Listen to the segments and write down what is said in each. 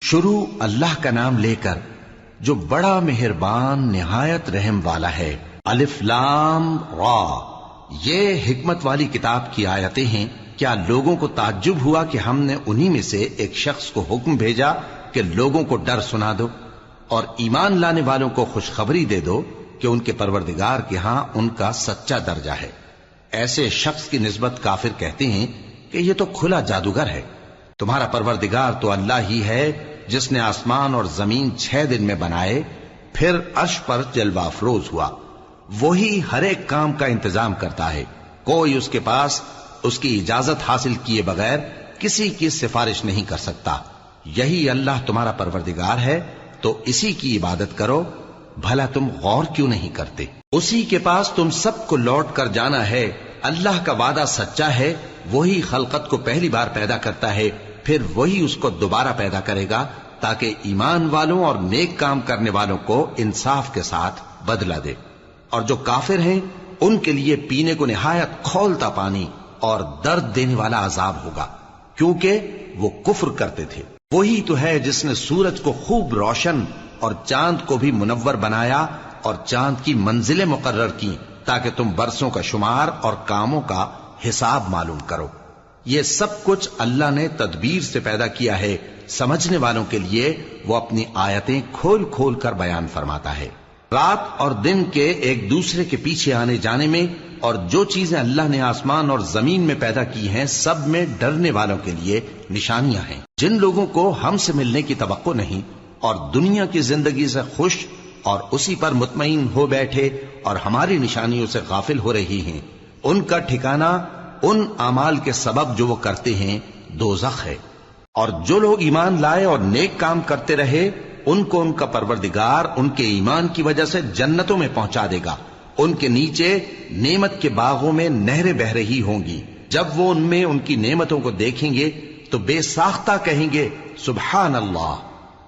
شروع اللہ کا نام لے کر جو بڑا مہربان نہایت رحم والا ہے۔ الف لام را، یہ حکمت والی کتاب کی آیتیں ہیں۔ کیا لوگوں کو تعجب ہوا کہ ہم نے انہی میں سے ایک شخص کو حکم بھیجا کہ لوگوں کو ڈر سنا دو اور ایمان لانے والوں کو خوشخبری دے دو کہ ان کے پروردگار کے ہاں ان کا سچا درجہ ہے۔ ایسے شخص کی نسبت کافر کہتے ہیں کہ یہ تو کھلا جادوگر ہے۔ تمہارا پروردگار تو اللہ ہی ہے جس نے آسمان اور زمین 6 دن میں بنائے، پھر عرش پر جلوہ افروز ہوا۔ وہی ہر ایک کام کا انتظام کرتا ہے، کوئی اس کے پاس اس کی اجازت حاصل کیے بغیر کسی کی سفارش نہیں کر سکتا۔ یہی اللہ تمہارا پروردگار ہے، تو اسی کی عبادت کرو۔ بھلا تم غور کیوں نہیں کرتے؟ اسی کے پاس تم سب کو لوٹ کر جانا ہے۔ اللہ کا وعدہ سچا ہے، وہی خلقت کو پہلی بار پیدا کرتا ہے، پھر وہی اس کو دوبارہ پیدا کرے گا تاکہ ایمان والوں اور نیک کام کرنے والوں کو انصاف کے ساتھ بدلہ دے۔ اور جو کافر ہیں ان کے لیے پینے کو نہایت کھولتا پانی اور درد دینے والا عذاب ہوگا، کیونکہ وہ کفر کرتے تھے۔ وہی تو ہے جس نے سورج کو خوب روشن اور چاند کو بھی منور بنایا اور چاند کی منزلیں مقرر کی تاکہ تم برسوں کا شمار اور کاموں کا حساب معلوم کرو۔ یہ سب کچھ اللہ نے تدبیر سے پیدا کیا ہے، سمجھنے والوں کے لیے وہ اپنی آیتیں کھول کھول کر بیان فرماتا ہے۔ رات اور دن کے ایک دوسرے کے پیچھے آنے جانے میں اور جو چیزیں اللہ نے آسمان اور زمین میں پیدا کی ہیں سب میں ڈرنے والوں کے لیے نشانیاں ہیں۔ جن لوگوں کو ہم سے ملنے کی توقع نہیں اور دنیا کی زندگی سے خوش اور اسی پر مطمئن ہو بیٹھے اور ہماری نشانیوں سے غافل ہو رہی ہیں، ان کا ٹھکانہ ان اعمال کے سبب جو وہ کرتے ہیں دوزخ ہے۔ اور جو لوگ ایمان لائے اور نیک کام کرتے رہے ان کو ان کا پروردگار ان کے ایمان کی وجہ سے جنتوں میں پہنچا دے گا۔ ان کے نیچے نعمت کے باغوں میں نہریں بہ رہی ہوں گی۔ جب وہ ان میں ان کی نعمتوں کو دیکھیں گے تو بے ساختہ کہیں گے سبحان اللہ،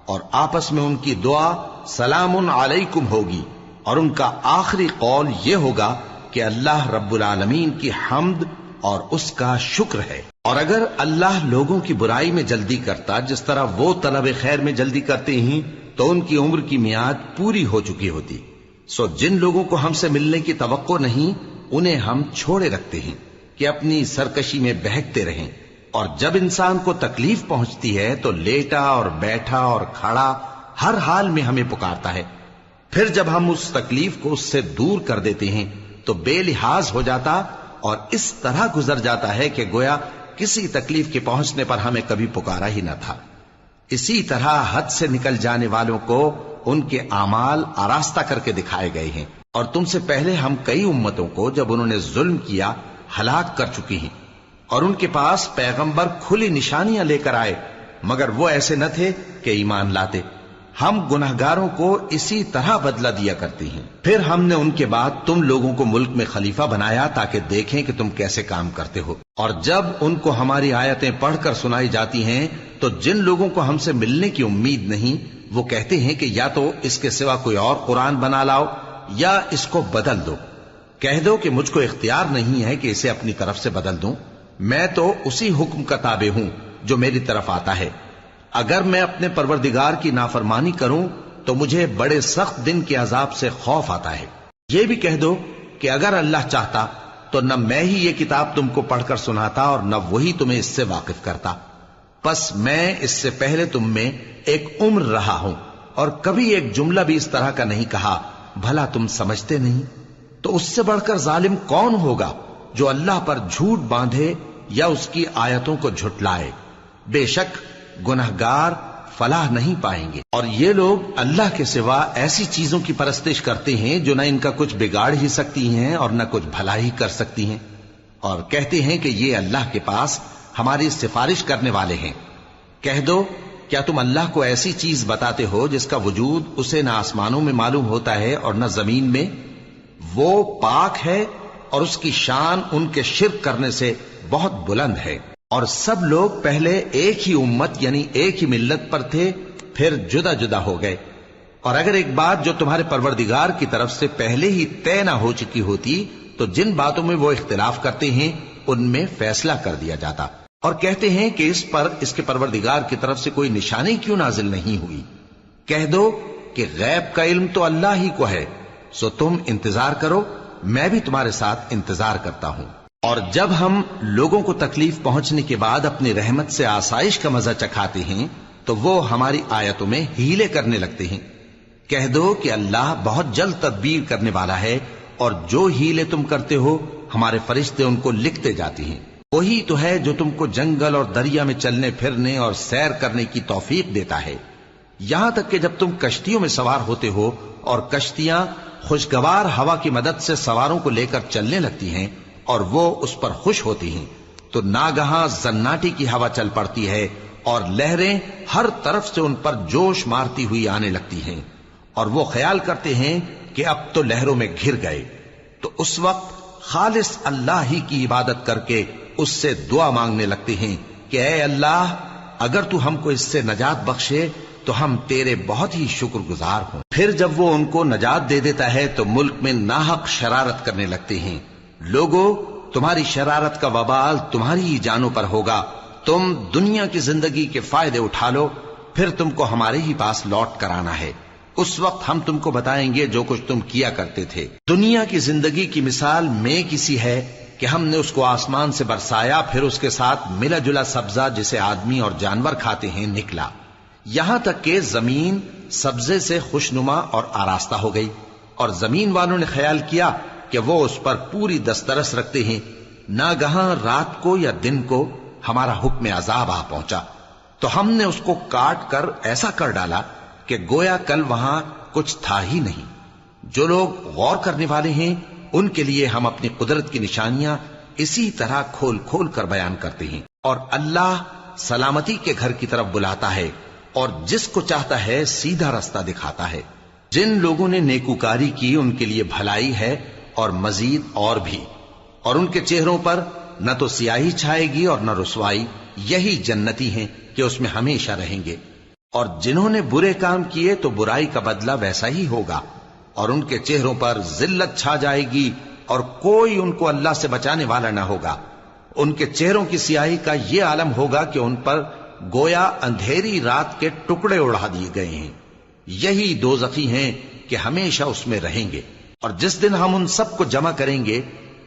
اور آپس میں ان کی دعا سلام علیکم ہوگی، اور ان کا آخری قول یہ ہوگا کہ اللہ رب العالمین کی حمد اور اس کا شکر ہے۔ اور اگر اللہ لوگوں کی برائی میں جلدی کرتا جس طرح وہ طلب خیر میں جلدی کرتے ہیں تو ان کی عمر کی میعاد پوری ہو چکی ہوتی۔ سو جن لوگوں کو ہم سے ملنے کی توقع نہیں انہیں ہم چھوڑے رکھتے ہیں کہ اپنی سرکشی میں بہکتے رہیں، اور جب انسان کو تکلیف پہنچتی ہے تو لیٹا اور بیٹھا اور کھڑا ہر حال میں ہمیں پکارتا ہے۔ پھر جب ہم اس تکلیف کو اس سے دور کر دیتے ہیں تو بے لحاظ ہو جاتا اور اس طرح گزر جاتا ہے کہ گویا کسی تکلیف کے پہنچنے پر ہمیں کبھی پکارا ہی نہ تھا۔ اسی طرح حد سے نکل جانے والوں کو ان کے اعمال آراستہ کر کے دکھائے گئے ہیں، اور تم سے پہلے ہم کئی امتوں کو جب انہوں نے ظلم کیا ہلاک کر چکی ہیں، اور ان کے پاس پیغمبر کھلی نشانیاں لے کر آئے مگر وہ ایسے نہ تھے کہ ایمان لاتے۔ ہم گنہگاروں کو اسی طرح بدلہ دیا کرتے ہیں۔ پھر ہم نے ان کے بعد تم لوگوں کو ملک میں خلیفہ بنایا تاکہ دیکھیں کہ تم کیسے کام کرتے ہو۔ اور جب ان کو ہماری آیتیں پڑھ کر سنائی جاتی ہیں تو جن لوگوں کو ہم سے ملنے کی امید نہیں وہ کہتے ہیں کہ یا تو اس کے سوا کوئی اور قرآن بنا لاؤ یا اس کو بدل دو۔ کہہ دو کہ مجھ کو اختیار نہیں ہے کہ اسے اپنی طرف سے بدل دوں، میں تو اسی حکم کا تابع ہوں جو میری طرف آتا ہے۔ اگر میں اپنے پروردگار کی نافرمانی کروں تو مجھے بڑے سخت دن کے عذاب سے خوف آتا ہے۔ یہ بھی کہہ دو کہ اگر اللہ چاہتا تو نہ میں ہی یہ کتاب تم کو پڑھ کر سناتا اور نہ وہی تمہیں اس سے واقف کرتا۔ پس میں اس سے پہلے تم میں ایک عمر رہا ہوں اور کبھی ایک جملہ بھی اس طرح کا نہیں کہا، بھلا تم سمجھتے نہیں؟ تو اس سے بڑھ کر ظالم کون ہوگا جو اللہ پر جھوٹ باندھے یا اس کی آیتوں کو جھٹلائے؟ بے شک گنہگار فلاح نہیں پائیں گے۔ اور یہ لوگ اللہ کے سوا ایسی چیزوں کی پرستش کرتے ہیں جو نہ ان کا کچھ بگاڑ ہی سکتی ہیں اور نہ کچھ بھلا ہی کر سکتی ہیں، اور کہتے ہیں کہ یہ اللہ کے پاس ہماری سفارش کرنے والے ہیں۔ کہہ دو کیا تم اللہ کو ایسی چیز بتاتے ہو جس کا وجود اسے نہ آسمانوں میں معلوم ہوتا ہے اور نہ زمین میں؟ وہ پاک ہے اور اس کی شان ان کے شرک کرنے سے بہت بلند ہے۔ اور سب لوگ پہلے ایک ہی امت یعنی ایک ہی ملت پر تھے، پھر جدا جدا ہو گئے۔ اور اگر ایک بات جو تمہارے پروردگار کی طرف سے پہلے ہی طے نہ ہو چکی ہوتی تو جن باتوں میں وہ اختلاف کرتے ہیں ان میں فیصلہ کر دیا جاتا۔ اور کہتے ہیں کہ اس پر اس کے پروردگار کی طرف سے کوئی نشانی کیوں نازل نہیں ہوئی؟ کہہ دو کہ غیب کا علم تو اللہ ہی کو ہے، سو تم انتظار کرو، میں بھی تمہارے ساتھ انتظار کرتا ہوں۔ اور جب ہم لوگوں کو تکلیف پہنچنے کے بعد اپنی رحمت سے آسائش کا مزہ چکھاتے ہیں تو وہ ہماری آیتوں میں ہیلے کرنے لگتے ہیں۔ کہہ دو کہ اللہ بہت جلد تدبیر کرنے والا ہے، اور جو ہیلے تم کرتے ہو ہمارے فرشتے ان کو لکھتے جاتے ہیں۔ وہی تو ہے جو تم کو جنگل اور دریا میں چلنے پھرنے اور سیر کرنے کی توفیق دیتا ہے، یہاں تک کہ جب تم کشتیوں میں سوار ہوتے ہو اور کشتیاں خوشگوار ہوا کی مدد سے سواروں کو لے کر چلنے لگتی ہیں اور وہ اس پر خوش ہوتی ہیں، تو ناگہاں زناٹی کی ہوا چل پڑتی ہے اور لہریں ہر طرف سے ان پر جوش مارتی ہوئی آنے لگتی ہیں، اور وہ خیال کرتے ہیں کہ اب تو لہروں میں گھر گئے۔ تو اس وقت خالص اللہ ہی کی عبادت کر کے اس سے دعا مانگنے لگتے ہیں کہ اے اللہ، اگر تو ہم کو اس سے نجات بخشے تو ہم تیرے بہت ہی شکر گزار ہوں۔ پھر جب وہ ان کو نجات دے دیتا ہے تو ملک میں ناحق شرارت کرنے لگتے ہیں۔ لوگو، تمہاری شرارت کا وبال تمہاری ہی جانوں پر ہوگا، تم دنیا کی زندگی کے فائدے اٹھا لو، پھر تم کو ہمارے ہی پاس لوٹ کر آنا ہے، اس وقت ہم تم کو بتائیں گے جو کچھ تم کیا کرتے تھے۔ دنیا کی زندگی کی مثال میں کسی ہے کہ ہم نے اس کو آسمان سے برسایا، پھر اس کے ساتھ ملا جلا سبزہ جسے آدمی اور جانور کھاتے ہیں نکلا، یہاں تک کہ زمین سبزے سے خوشنما اور آراستہ ہو گئی، اور زمین والوں نے خیال کیا کہ وہ اس پر پوری دسترس رکھتے ہیں۔ ناگہاں رات کو یا دن کو ہمارا حکم عذاب آ پہنچا تو ہم نے اس کو کاٹ کر ایسا کر ڈالا کہ گویا کل وہاں کچھ تھا ہی نہیں۔ جو لوگ غور کرنے والے ہیں ان کے لیے ہم اپنی قدرت کی نشانیاں اسی طرح کھول کھول کر بیان کرتے ہیں۔ اور اللہ سلامتی کے گھر کی طرف بلاتا ہے اور جس کو چاہتا ہے سیدھا رستہ دکھاتا ہے۔ جن لوگوں نے نیکوکاری کی ان کے لیے بھلائی ہے اور مزید اور بھی، اور ان کے چہروں پر نہ تو سیاہی چھائے گی اور نہ رسوائی، یہی جنتی ہیں کہ اس میں ہمیشہ رہیں گے۔ اور جنہوں نے برے کام کیے تو برائی کا بدلہ ویسا ہی ہوگا، اور ان کے چہروں پر ذلت چھا جائے گی اور کوئی ان کو اللہ سے بچانے والا نہ ہوگا۔ ان کے چہروں کی سیاہی کا یہ عالم ہوگا کہ ان پر گویا اندھیری رات کے ٹکڑے اڑا دیے گئے ہیں۔ یہی دوزخی ہیں کہ ہمیشہ اس میں رہیں گے۔ اور جس دن ہم ان سب کو جمع کریں گے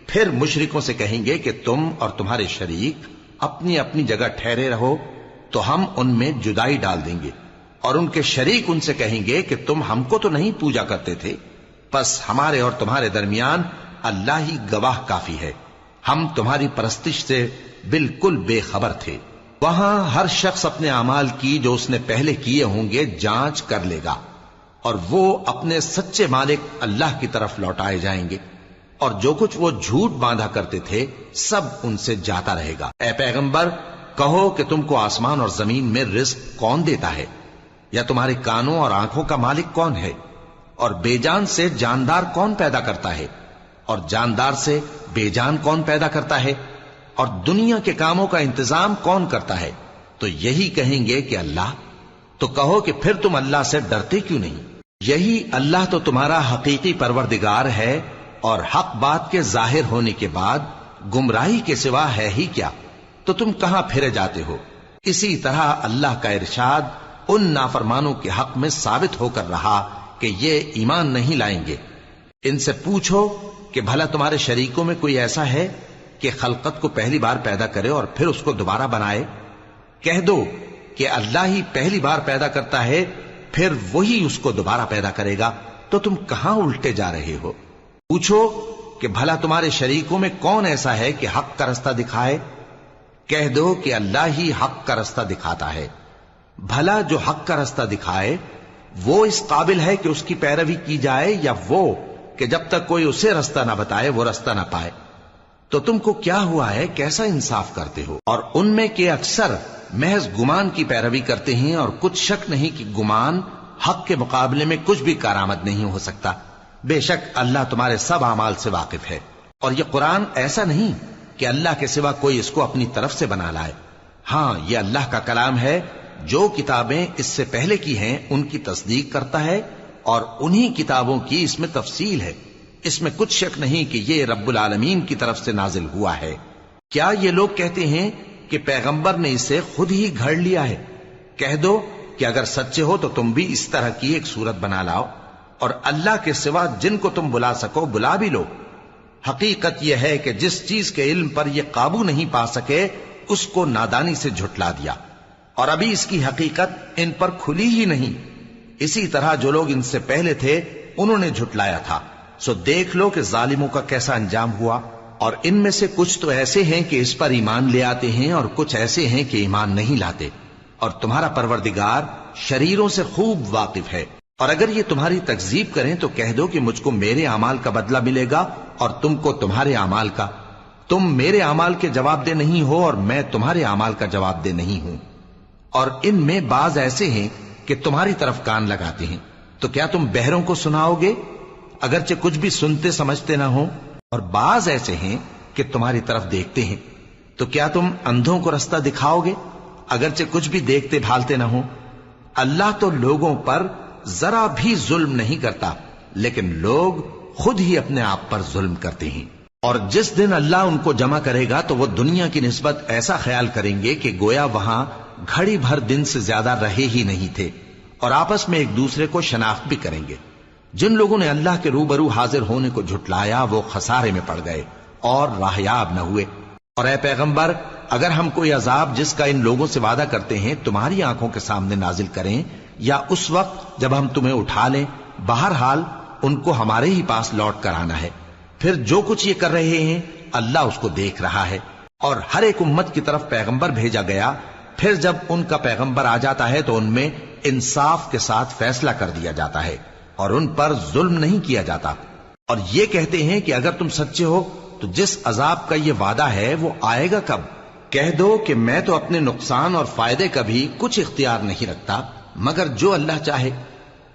پھر مشرکوں سے کہیں گے کہ تم اور تمہارے شریک اپنی اپنی جگہ ٹھہرے رہو، تو ہم ان میں جدائی ڈال دیں گے، اور ان کے شریک ان سے کہیں گے کہ تم ہم کو تو نہیں پوجا کرتے تھے، پس ہمارے اور تمہارے درمیان اللہ ہی گواہ کافی ہے، ہم تمہاری پرستش سے بالکل بے خبر تھے۔ وہاں ہر شخص اپنے اعمال کی جو اس نے پہلے کیے ہوں گے جانچ کر لے گا، اور وہ اپنے سچے مالک اللہ کی طرف لوٹائے جائیں گے، اور جو کچھ وہ جھوٹ باندھا کرتے تھے سب ان سے جاتا رہے گا۔ اے پیغمبر، کہو کہ تم کو آسمان اور زمین میں رزق کون دیتا ہے، یا تمہارے کانوں اور آنکھوں کا مالک کون ہے، اور بے جان سے جاندار کون پیدا کرتا ہے، اور جاندار سے بے جان کون پیدا کرتا ہے، اور دنیا کے کاموں کا انتظام کون کرتا ہے؟ تو یہی کہیں گے کہ اللہ۔ تو کہو کہ پھر تم اللہ سے ڈرتے کیوں نہیں؟ یہی اللہ تو تمہارا حقیقی پروردگار ہے، اور حق بات کے ظاہر ہونے کے بعد گمراہی کے سوا ہے ہی کیا؟ تو تم کہاں پھرے جاتے ہو؟ اسی طرح اللہ کا ارشاد ان نافرمانوں کے حق میں ثابت ہو کر رہا کہ یہ ایمان نہیں لائیں گے۔ ان سے پوچھو کہ بھلا تمہارے شریکوں میں کوئی ایسا ہے کہ خلقت کو پہلی بار پیدا کرے اور پھر اس کو دوبارہ بنائے؟ کہہ دو کہ اللہ ہی پہلی بار پیدا کرتا ہے، پھر وہی اس کو دوبارہ پیدا کرے گا، تو تم کہاں الٹے جا رہے ہو؟ پوچھو کہ بھلا تمہارے شریکوں میں کون ایسا ہے کہ حق کا رستہ دکھائے؟ کہہ دو کہ اللہ ہی حق کا رستہ دکھاتا ہے۔ بھلا جو حق کا رستہ دکھائے وہ اس قابل ہے کہ اس کی پیروی کی جائے، یا وہ کہ جب تک کوئی اسے رستہ نہ بتائے وہ رستہ نہ پائے؟ تو تم کو کیا ہوا ہے، کیسا انصاف کرتے ہو؟ اور ان میں کے اکثر محض گمان کی پیروی کرتے ہیں، اور کچھ شک نہیں کہ گمان حق کے مقابلے میں کچھ بھی کارآمد نہیں ہو سکتا۔ بے شک اللہ تمہارے سب اعمال سے واقف ہے۔ اور یہ قرآن ایسا نہیں کہ اللہ کے سوا کوئی اس کو اپنی طرف سے بنا لائے۔ ہاں، یہ اللہ کا کلام ہے، جو کتابیں اس سے پہلے کی ہیں ان کی تصدیق کرتا ہے، اور انہی کتابوں کی اس میں تفصیل ہے۔ اس میں کچھ شک نہیں کہ یہ رب العالمین کی طرف سے نازل ہوا ہے۔ کیا یہ لوگ کہتے ہیں کہ پیغمبر نے اسے خود ہی گھڑ لیا ہے۔ کہہ دو کہ اگر سچے ہو تو تم بھی اس طرح کی ایک صورت بنا لاؤ اور اللہ کے سوا جن کو تم بلا سکو بلا بھی لو۔ حقیقت یہ ہے کہ جس چیز کے علم پر یہ قابو نہیں پا سکے اس کو نادانی سے جھٹلا دیا، اور ابھی اس کی حقیقت ان پر کھلی ہی نہیں۔ اسی طرح جو لوگ ان سے پہلے تھے انہوں نے جھٹلایا تھا، سو دیکھ لو کہ ظالموں کا کیسا انجام ہوا۔ اور ان میں سے کچھ تو ایسے ہیں کہ اس پر ایمان لے آتے ہیں اور کچھ ایسے ہیں کہ ایمان نہیں لاتے، اور تمہارا پروردگار شریروں سے خوب واقف ہے۔ اور اگر یہ تمہاری تکذیب کریں تو کہہ دو کہ مجھ کو میرے اعمال کا بدلہ ملے گا اور تم کو تمہارے اعمال کا۔ تم میرے اعمال کے جواب دہ نہیں ہو اور میں تمہارے اعمال کا جواب دہ نہیں ہوں۔ اور ان میں بعض ایسے ہیں کہ تمہاری طرف کان لگاتے ہیں، تو کیا تم بہروں کو سناؤ گے اگرچہ کچھ بھی سنتے سمجھتے نہ ہو؟ اور بعض ایسے ہیں کہ تمہاری طرف دیکھتے ہیں، تو کیا تم اندھوں کو رستہ دکھاؤ گے اگرچہ کچھ بھی دیکھتے بھالتے نہ ہو؟ اللہ تو لوگوں پر ذرا بھی ظلم نہیں کرتا، لیکن لوگ خود ہی اپنے آپ پر ظلم کرتے ہیں۔ اور جس دن اللہ ان کو جمع کرے گا تو وہ دنیا کی نسبت ایسا خیال کریں گے کہ گویا وہاں گھڑی بھر دن سے زیادہ رہے ہی نہیں تھے، اور آپس میں ایک دوسرے کو شناخت بھی کریں گے۔ جن لوگوں نے اللہ کے روبرو حاضر ہونے کو جھٹلایا وہ خسارے میں پڑ گئے اور راہیاب نہ ہوئے۔ اور اے پیغمبر، اگر ہم کوئی عذاب جس کا ان لوگوں سے وعدہ کرتے ہیں تمہاری آنکھوں کے سامنے نازل کریں یا اس وقت جب ہم تمہیں اٹھا لیں، بہرحال ان کو ہمارے ہی پاس لوٹ کر آنا ہے۔ پھر جو کچھ یہ کر رہے ہیں اللہ اس کو دیکھ رہا ہے۔ اور ہر ایک امت کی طرف پیغمبر بھیجا گیا، پھر جب ان کا پیغمبر آ جاتا ہے تو ان میں انصاف کے ساتھ فیصلہ کر دیا جاتا ہے اور ان پر ظلم نہیں کیا جاتا۔ اور یہ کہتے ہیں کہ اگر تم سچے ہو تو جس عذاب کا یہ وعدہ ہے وہ آئے گا کب؟ کہہ دو کہ میں تو اپنے نقصان اور فائدے کا بھی کچھ اختیار نہیں رکھتا مگر جو اللہ چاہے۔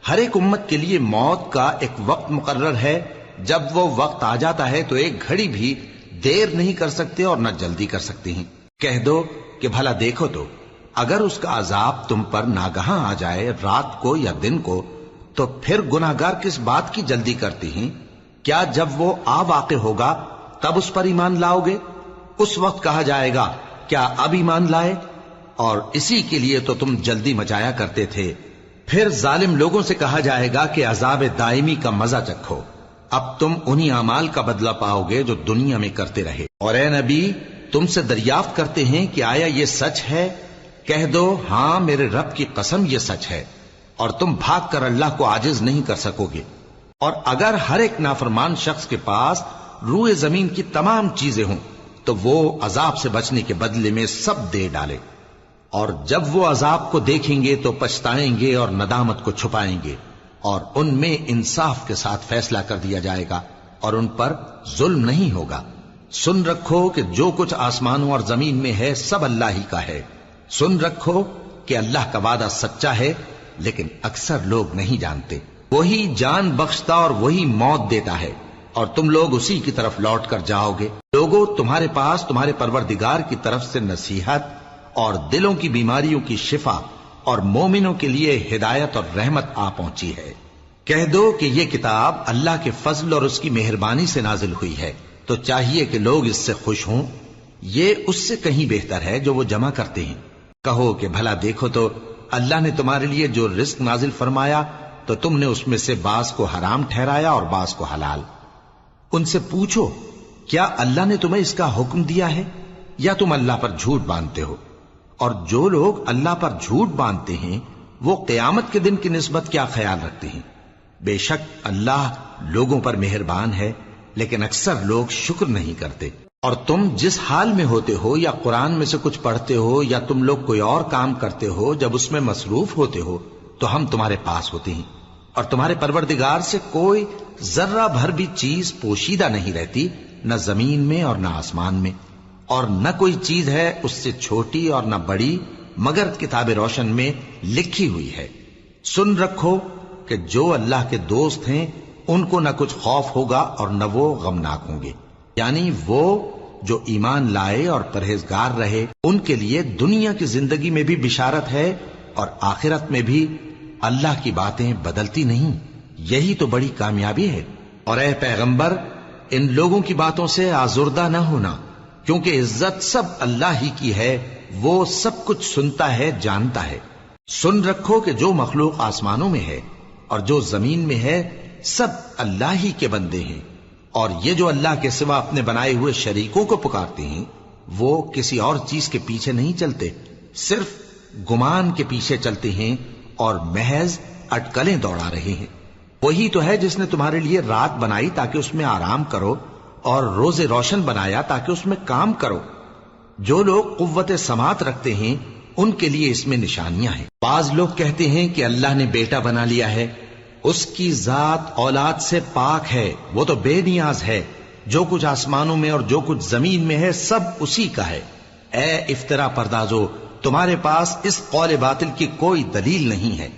ہر ایک امت کے لیے موت کا ایک وقت مقرر ہے، جب وہ وقت آ جاتا ہے تو ایک گھڑی بھی دیر نہیں کر سکتے اور نہ جلدی کر سکتے ہیں۔ کہہ دو کہ بھلا دیکھو تو اگر اس کا عذاب تم پر ناگہاں آ جائے رات کو یا دن کو تو پھر گناہگار کس بات کی جلدی کرتے ہیں؟ کیا جب وہ آ واقع ہوگا تب اس پر ایمان لاؤ گے؟ اس وقت کہا جائے گا کیا اب ایمان لائے؟ اور اسی کے لیے تو تم جلدی مچایا کرتے تھے۔ پھر ظالم لوگوں سے کہا جائے گا کہ عذاب دائمی کا مزہ چکھو، اب تم انہی اعمال کا بدلہ پاؤ گے جو دنیا میں کرتے رہے۔ اور اے نبی، تم سے دریافت کرتے ہیں کہ آیا یہ سچ ہے؟ کہہ دو ہاں میرے رب کی قسم یہ سچ ہے، اور تم بھاگ کر اللہ کو عاجز نہیں کر سکو گے۔ اور اگر ہر ایک نافرمان شخص کے پاس روئے زمین کی تمام چیزیں ہوں تو وہ عذاب سے بچنے کے بدلے میں سب دے ڈالے، اور جب وہ عذاب کو دیکھیں گے تو پچھتائیں گے اور ندامت کو چھپائیں گے، اور ان میں انصاف کے ساتھ فیصلہ کر دیا جائے گا اور ان پر ظلم نہیں ہوگا۔ سن رکھو کہ جو کچھ آسمانوں اور زمین میں ہے سب اللہ ہی کا ہے۔ سن رکھو کہ اللہ کا وعدہ سچا ہے، لیکن اکثر لوگ نہیں جانتے۔ وہی جان بخشتا اور وہی موت دیتا ہے، اور تم لوگ اسی کی طرف لوٹ کر جاؤ گے۔ لوگوں، تمہارے پاس تمہارے پروردگار کی طرف سے نصیحت اور دلوں کی بیماریوں کی شفا اور مومنوں کے لیے ہدایت اور رحمت آ پہنچی ہے۔ کہہ دو کہ یہ کتاب اللہ کے فضل اور اس کی مہربانی سے نازل ہوئی ہے، تو چاہیے کہ لوگ اس سے خوش ہوں۔ یہ اس سے کہیں بہتر ہے جو وہ جمع کرتے ہیں۔ کہو کہ بھلا دیکھو تو اللہ نے تمہارے لیے جو رزق نازل فرمایا تو تم نے اس میں سے بعض کو حرام ٹھہرایا اور بعض کو حلال۔ ان سے پوچھو کیا اللہ نے تمہیں اس کا حکم دیا ہے یا تم اللہ پر جھوٹ باندھتے ہو؟ اور جو لوگ اللہ پر جھوٹ باندھتے ہیں وہ قیامت کے دن کی نسبت کیا خیال رکھتے ہیں؟ بے شک اللہ لوگوں پر مہربان ہے، لیکن اکثر لوگ شکر نہیں کرتے۔ اور تم جس حال میں ہوتے ہو یا قرآن میں سے کچھ پڑھتے ہو یا تم لوگ کوئی اور کام کرتے ہو، جب اس میں مصروف ہوتے ہو تو ہم تمہارے پاس ہوتے ہیں، اور تمہارے پروردگار سے کوئی ذرہ بھر بھی چیز پوشیدہ نہیں رہتی، نہ زمین میں اور نہ آسمان میں، اور نہ کوئی چیز ہے اس سے چھوٹی اور نہ بڑی مگر کتاب روشن میں لکھی ہوئی ہے۔ سن رکھو کہ جو اللہ کے دوست ہیں ان کو نہ کچھ خوف ہوگا اور نہ وہ غمناک ہوں گے، یعنی وہ جو ایمان لائے اور پرہیزگار رہے ان کے لیے دنیا کی زندگی میں بھی بشارت ہے اور آخرت میں بھی۔ اللہ کی باتیں بدلتی نہیں، یہی تو بڑی کامیابی ہے۔ اور اے پیغمبر، ان لوگوں کی باتوں سے آزردہ نہ ہونا، کیونکہ عزت سب اللہ ہی کی ہے، وہ سب کچھ سنتا ہے، جانتا ہے۔ سن رکھو کہ جو مخلوق آسمانوں میں ہے اور جو زمین میں ہے سب اللہ ہی کے بندے ہیں، اور یہ جو اللہ کے سوا اپنے بنائے ہوئے شریکوں کو پکارتے ہیں وہ کسی اور چیز کے پیچھے نہیں چلتے، صرف گمان کے پیچھے چلتے ہیں اور محض اٹکلیں دوڑا رہے ہیں۔ وہی تو ہے جس نے تمہارے لیے رات بنائی تاکہ اس میں آرام کرو، اور روز روشن بنایا تاکہ اس میں کام کرو۔ جو لوگ قوت سماعت رکھتے ہیں ان کے لیے اس میں نشانیاں ہیں۔ بعض لوگ کہتے ہیں کہ اللہ نے بیٹا بنا لیا ہے، اس کی ذات اولاد سے پاک ہے، وہ تو بے نیاز ہے، جو کچھ آسمانوں میں اور جو کچھ زمین میں ہے سب اسی کا ہے۔ اے افطرا پردازو، تمہارے پاس اس قول باطل کی کوئی دلیل نہیں ہے۔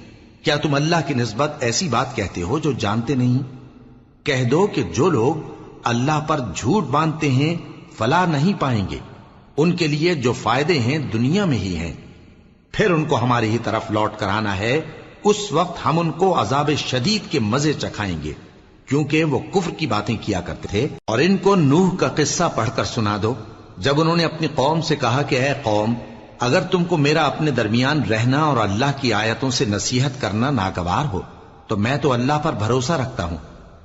کیا تم اللہ کی نسبت ایسی بات کہتے ہو جو جانتے نہیں؟ کہہ دو کہ جو لوگ اللہ پر جھوٹ باندھتے ہیں فلاح نہیں پائیں گے، ان کے لیے جو فائدے ہیں دنیا میں ہی ہیں، پھر ان کو ہماری ہی طرف لوٹ کر آنا ہے، اس وقت ہم ان کو عذاب شدید کے مزے چکھائیں گے، کیونکہ وہ کفر کی باتیں کیا کرتے تھے۔ اور ان کو نوح کا قصہ پڑھ کر سنا دو، جب انہوں نے اپنی قوم سے کہا کہ اے قوم، اگر تم کو میرا اپنے درمیان رہنا اور اللہ کی آیتوں سے نصیحت کرنا ناگوار ہو تو میں تو اللہ پر بھروسہ رکھتا ہوں،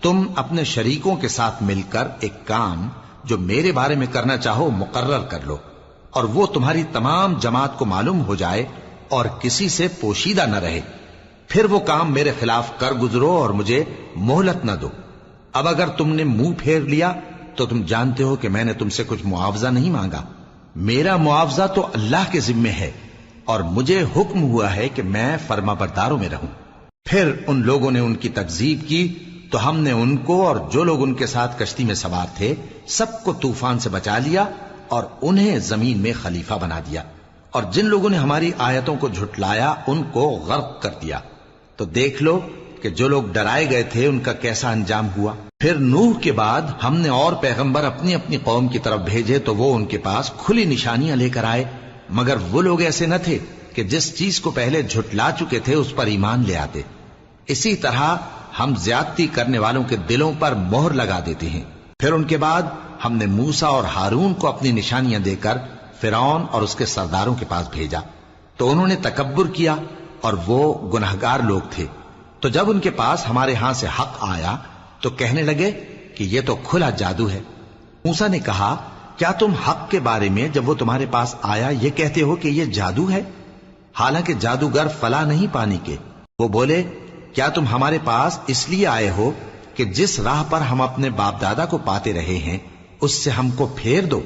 تم اپنے شریکوں کے ساتھ مل کر ایک کام جو میرے بارے میں کرنا چاہو مقرر کر لو، اور وہ تمہاری تمام جماعت کو معلوم ہو جائے اور کسی سے پوشیدہ نہ رہے، پھر وہ کام میرے خلاف کر گزرو اور مجھے مہلت نہ دو۔ اب اگر تم نے منہ پھیر لیا تو تم جانتے ہو کہ میں نے تم سے کچھ معاوضہ نہیں مانگا، میرا معاوضہ تو اللہ کے ذمے ہے، اور مجھے حکم ہوا ہے کہ میں فرما برداروں میں رہوں۔ پھر ان لوگوں نے ان کی تکذیب کی تو ہم نے ان کو اور جو لوگ ان کے ساتھ کشتی میں سوار تھے سب کو طوفان سے بچا لیا اور انہیں زمین میں خلیفہ بنا دیا، اور جن لوگوں نے ہماری آیتوں کو جھٹلایا ان کو غرق کر دیا۔ تو دیکھ لو کہ جو لوگ ڈرائے گئے تھے ان کا کیسا انجام ہوا۔ پھر نوح کے بعد ہم نے اور پیغمبر اپنی اپنی قوم کی طرف بھیجے تو وہ ان کے پاس کھلی نشانیاں لے کر آئے، مگر وہ لوگ ایسے نہ تھے کہ جس چیز کو پہلے جھٹلا چکے تھے اس پر ایمان لے آتے۔ اسی طرح ہم زیادتی کرنے والوں کے دلوں پر مہر لگا دیتے ہیں۔ پھر ان کے بعد ہم نے موسیٰ اور ہارون کو اپنی نشانیاں دے کر فرعون اور اس کے سرداروں کے پاس بھیجا، تو انہوں نے تکبر کیا اور وہ گناہگار لوگ تھے۔ تو جب ان کے پاس ہمارے ہاں سے حق آیا تو کہنے لگے کہ یہ تو کھلا جادو ہے۔ موسیٰ نے کہا کیا تم حق کے بارے میں جب وہ تمہارے پاس آیا یہ کہتے ہو کہ یہ جادو ہے، حالانکہ جادوگر فلاح نہیں پانے کے؟ وہ بولے کیا تم ہمارے پاس اس لیے آئے ہو کہ جس راہ پر ہم اپنے باپ دادا کو پاتے رہے ہیں اس سے ہم کو پھیر دو،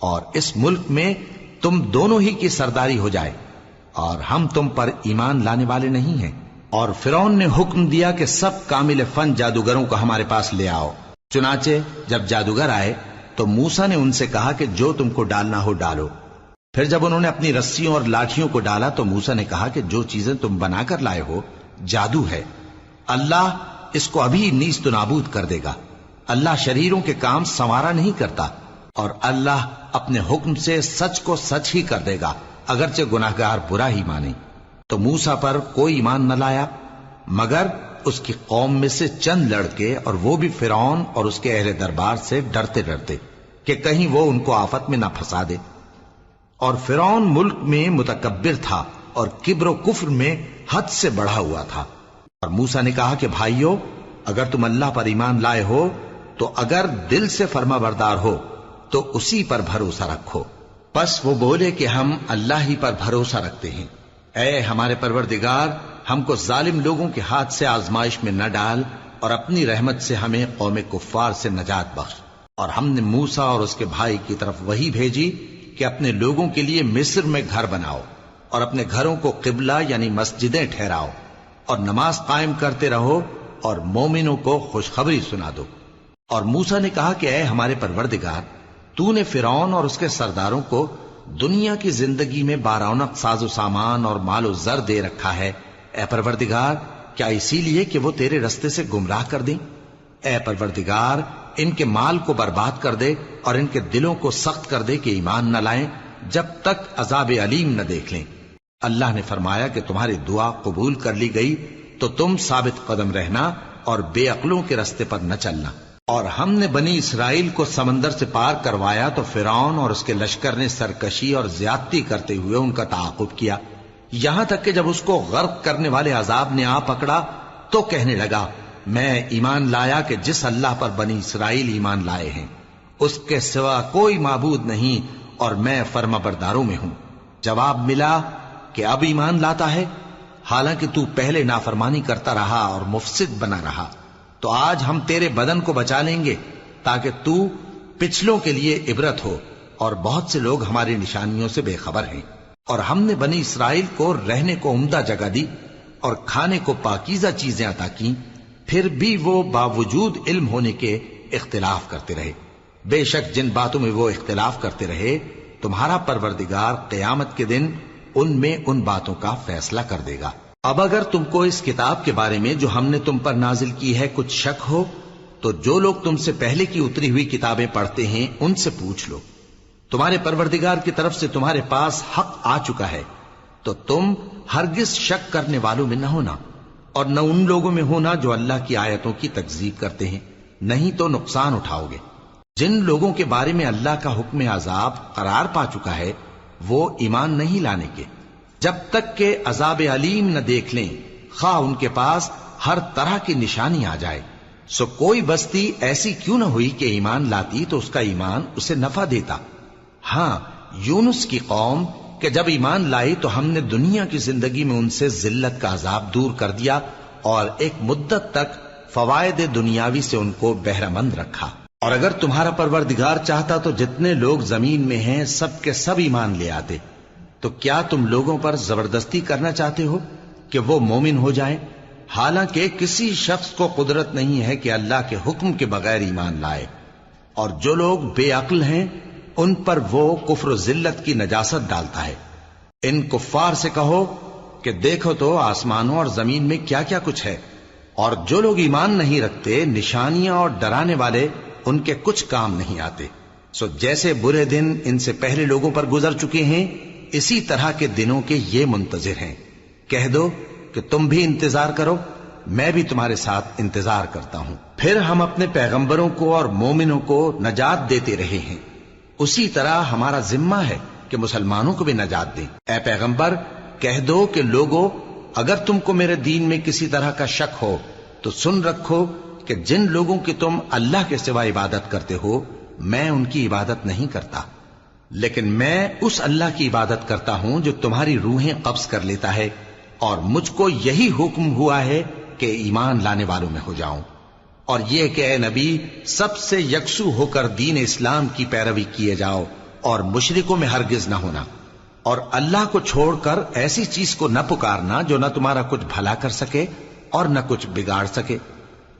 اور اس ملک میں تم دونوں ہی کی سرداری ہو جائے، اور ہم تم پر ایمان لانے والے نہیں ہیں۔ اور فرعون نے حکم دیا کہ سب کامل فن جادوگروں کو ہمارے پاس لے آؤ۔ چنانچہ جب جادوگر آئے تو موسیٰ نے ان سے کہا کہ جو تم کو ڈالنا ہو ڈالو۔ پھر جب انہوں نے اپنی رسیوں اور لاٹھیوں کو ڈالا تو موسیٰ نے کہا کہ جو چیزیں تم بنا کر لائے ہو جادو ہے، اللہ اس کو ابھی نیست و نابود کر دے گا۔ اللہ شریروں کے کام سنوارا نہیں کرتا، اور اللہ اپنے حکم سے سچ کو سچ ہی کر دے گا اگرچہ گناہگار برا ہی مانے۔ تو موسیٰ پر کوئی ایمان نہ لایا مگر اس کی قوم میں سے چند لڑکے، اور وہ بھی فرعون اور اس کے اہل دربار سے ڈرتے ڈرتے کہ کہیں وہ ان کو آفت میں نہ پھنسا دے۔ اور فرعون ملک میں متکبر تھا اور کبر و کفر میں حد سے بڑھا ہوا تھا۔ اور موسیٰ نے کہا کہ بھائیو، اگر تم اللہ پر ایمان لائے ہو تو اگر دل سے فرما بردار ہو تو اسی پر بھروسہ رکھو۔ پس وہ بولے کہ ہم اللہ ہی پر بھروسہ رکھتے ہیں۔ اے ہمارے پروردگار، ہم کو ظالم لوگوں کے ہاتھ سے آزمائش میں نہ ڈال، اور اپنی رحمت سے ہمیں قوم کفار سے نجات بخش۔ اور ہم نے موسیٰ اور اس کے بھائی کی طرف وحی بھیجی کہ اپنے لوگوں کے لیے مصر میں گھر بناؤ، اور اپنے گھروں کو قبلہ یعنی مسجدیں ٹھہراؤ، اور نماز قائم کرتے رہو، اور مومنوں کو خوشخبری سنا دو۔ اور موسیٰ نے کہا کہ اے ہمارے پروردگار، تو نے فرعون اور اس کے سرداروں کو دنیا کی زندگی میں بارونق ساز و سامان اور مال و زر دے رکھا ہے۔ اے پروردگار، کیا اسی لیے کہ وہ تیرے رستے سے گمراہ کر دیں؟ اے پروردگار، ان کے مال کو برباد کر دے اور ان کے دلوں کو سخت کر دے کہ ایمان نہ لائیں جب تک عذاب علیم نہ دیکھ لیں۔ اللہ نے فرمایا کہ تمہاری دعا قبول کر لی گئی، تو تم ثابت قدم رہنا اور بے عقلوں کے رستے پر نہ چلنا۔ اور ہم نے بنی اسرائیل کو سمندر سے پار کروایا تو فرعون اور اس کے لشکر نے سرکشی اور زیادتی کرتے ہوئے ان کا تعاقب کیا، یہاں تک کہ جب اس کو غرق کرنے والے عذاب نے آ پکڑا تو کہنے لگا میں ایمان لایا کہ جس اللہ پر بنی اسرائیل ایمان لائے ہیں اس کے سوا کوئی معبود نہیں اور میں فرما برداروں میں ہوں۔ جواب ملا کہ اب ایمان لاتا ہے، حالانکہ تو پہلے نافرمانی کرتا رہا اور مفسد بنا رہا، تو آج ہم تیرے بدن کو بچا لیں گے تاکہ تو پچھلوں کے لیے عبرت ہو، اور بہت سے لوگ ہماری نشانیوں سے بے خبر ہیں۔ اور ہم نے بنی اسرائیل کو رہنے کو عمدہ جگہ دی اور کھانے کو پاکیزہ چیزیں عطا کی، پھر بھی وہ باوجود علم ہونے کے اختلاف کرتے رہے۔ بے شک جن باتوں میں وہ اختلاف کرتے رہے تمہارا پروردگار قیامت کے دن ان میں ان باتوں کا فیصلہ کر دے گا۔ اب اگر تم کو اس کتاب کے بارے میں جو ہم نے تم پر نازل کی ہے کچھ شک ہو تو جو لوگ تم سے پہلے کی اتری ہوئی کتابیں پڑھتے ہیں ان سے پوچھ لو، تمہارے پروردگار کی طرف سے تمہارے پاس حق آ چکا ہے تو تم ہرگز شک کرنے والوں میں نہ ہونا، اور نہ ان لوگوں میں ہونا جو اللہ کی آیتوں کی تکذیب کرتے ہیں، نہیں تو نقصان اٹھاؤ گے۔ جن لوگوں کے بارے میں اللہ کا حکم عذاب قرار پا چکا ہے وہ ایمان نہیں لانے کے جب تک کہ عذاب علیم نہ دیکھ لیں، خواہ ان کے پاس ہر طرح کی نشانی آ جائے۔ سو کوئی بستی ایسی کیوں نہ ہوئی کہ ایمان لاتی تو اس کا ایمان اسے نفع دیتا۔ ہاں، یونس کی قوم کہ جب ایمان لائی تو ہم نے دنیا کی زندگی میں ان سے ذلت کا عذاب دور کر دیا اور ایک مدت تک فوائد دنیاوی سے ان کو بہرہ مند رکھا۔ اور اگر تمہارا پروردگار چاہتا تو جتنے لوگ زمین میں ہیں سب کے سب ایمان لے آتے، تو کیا تم لوگوں پر زبردستی کرنا چاہتے ہو کہ وہ مومن ہو جائیں؟ حالانکہ کسی شخص کو قدرت نہیں ہے کہ اللہ کے حکم کے بغیر ایمان لائے، اور جو لوگ بے عقل ہیں ان پر وہ کفر و ذلت کی نجاست ڈالتا ہے۔ ان کفار سے کہو کہ دیکھو تو آسمانوں اور زمین میں کیا کیا کچھ ہے، اور جو لوگ ایمان نہیں رکھتے نشانیاں اور ڈرانے والے ان کے کچھ کام نہیں آتے۔ سو جیسے برے دن ان سے پہلے لوگوں پر گزر چکے ہیں اسی طرح کے دنوں کے یہ منتظر ہیں۔ کہہ دو کہ تم بھی انتظار کرو، میں بھی تمہارے ساتھ انتظار کرتا ہوں۔ پھر ہم اپنے پیغمبروں کو اور مومنوں کو نجات دیتے رہے ہیں، اسی طرح ہمارا ذمہ ہے کہ مسلمانوں کو بھی نجات دیں۔ اے پیغمبر کہہ دو کہ لوگو اگر تم کو میرے دین میں کسی طرح کا شک ہو تو سن رکھو کہ جن لوگوں کی تم اللہ کے سوا عبادت کرتے ہو میں ان کی عبادت نہیں کرتا، لیکن میں اس اللہ کی عبادت کرتا ہوں جو تمہاری روحیں قبض کر لیتا ہے، اور مجھ کو یہی حکم ہوا ہے کہ ایمان لانے والوں میں ہو جاؤں، اور یہ کہ اے نبی سب سے یکسو ہو کر دین اسلام کی پیروی کیے جاؤ اور مشرکوں میں ہرگز نہ ہونا، اور اللہ کو چھوڑ کر ایسی چیز کو نہ پکارنا جو نہ تمہارا کچھ بھلا کر سکے اور نہ کچھ بگاڑ سکے۔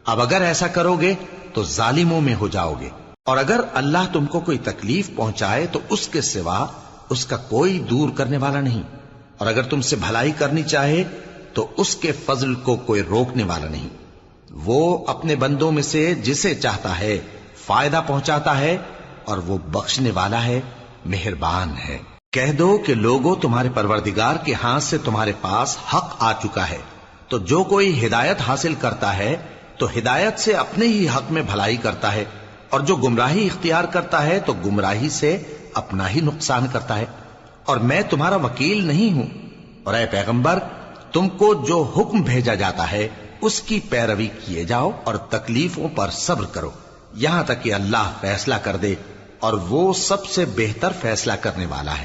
اب اگر ایسا کرو گے تو ظالموں میں ہو جاؤ گے، اور اگر اللہ تم کو کوئی تکلیف پہنچائے تو اس کے سوا اس کا کوئی دور کرنے والا نہیں، اور اگر تم سے بھلائی کرنی چاہے تو اس کے فضل کو کوئی روکنے والا نہیں۔ وہ اپنے بندوں میں سے جسے چاہتا ہے فائدہ پہنچاتا ہے، اور وہ بخشنے والا ہے، مہربان ہے۔ کہہ دو کہ لوگوں تمہارے پروردگار کے ہاتھ سے تمہارے پاس حق آ چکا ہے، تو جو کوئی ہدایت حاصل کرتا ہے تو ہدایت سے اپنے ہی حق میں بھلائی کرتا ہے، اور جو گمراہی اختیار کرتا ہے تو گمراہی سے اپنا ہی نقصان کرتا ہے، اور میں تمہارا وکیل نہیں ہوں۔ اور اے پیغمبر تم کو جو حکم بھیجا جاتا ہے اس کی پیروی کیے جاؤ اور تکلیفوں پر صبر کرو یہاں تک کہ اللہ فیصلہ کر دے، اور وہ سب سے بہتر فیصلہ کرنے والا ہے۔